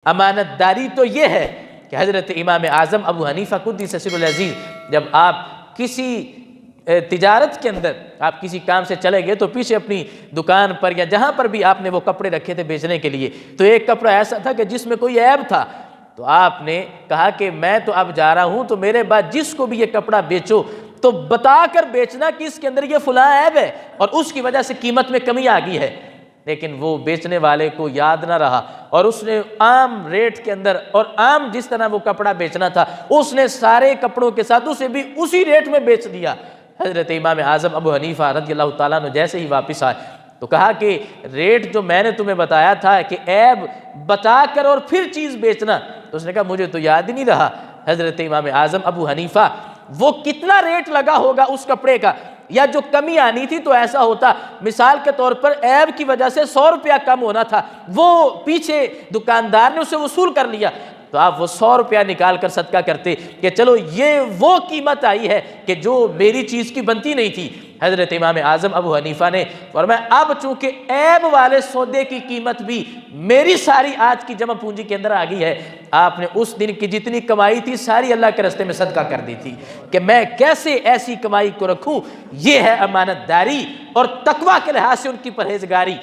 امانت داری تو یہ ہے کہ حضرت امام اعظم ابو حنیفہ قدس سرہ العزیز جب آپ کسی تجارت کے اندر آپ کسی کام سے چلے گئے تو پیچھے اپنی دکان پر یا جہاں پر بھی آپ نے وہ کپڑے رکھے تھے بیچنے کے لیے، تو ایک کپڑا ایسا تھا کہ جس میں کوئی عیب تھا، تو آپ نے کہا کہ میں تو اب جا رہا ہوں، تو میرے بعد جس کو بھی یہ کپڑا بیچو تو بتا کر بیچنا کہ اس کے اندر یہ فلاں عیب ہے اور اس کی وجہ سے قیمت میں کمی آ گئی ہے۔ لیکن وہ بیچنے والے کو یاد نہ رہا اور اس نے عام ریٹ کے اندر اور عام جس طرح وہ کپڑا بیچنا تھا اس نے سارے کپڑوں کے ساتھ اسے بھی اسی ریٹ میں بیچ دیا۔ حضرت امام اعظم ابو حنیفہ رضی اللہ تعالیٰ عنہ جیسے ہی واپس آئے تو کہا کہ ریٹ جو میں نے تمہیں بتایا تھا کہ عیب بتا کر اور پھر چیز بیچنا، تو اس نے کہا مجھے تو یاد ہی نہیں رہا۔ حضرت امام اعظم ابو حنیفہ وہ کتنا ریٹ لگا ہوگا اس کپڑے کا، یا جو کمی آنی تھی تو ایسا ہوتا، مثال کے طور پر عیب کی وجہ سے 100 روپیہ کم ہونا تھا، وہ پیچھے دکاندار نے اسے وصول کر لیا، تو آپ وہ 100 روپیہ نکال کر صدقہ کرتے کہ چلو یہ وہ قیمت آئی ہے کہ جو میری چیز کی بنتی نہیں تھی۔ حضرت امام اعظم ابو حنیفہ نے فرمایا اب چونکہ عیب والے سودے کی قیمت بھی میری ساری آج کی جمع پونجی کے اندر آ گئی ہے، آپ نے اس دن کی جتنی کمائی تھی ساری اللہ کے راستے میں صدقہ کر دی تھی کہ میں کیسے ایسی کمائی کو رکھوں۔ یہ ہے امانت داری اور تقویٰ کے لحاظ سے ان کی پرہیزگاری۔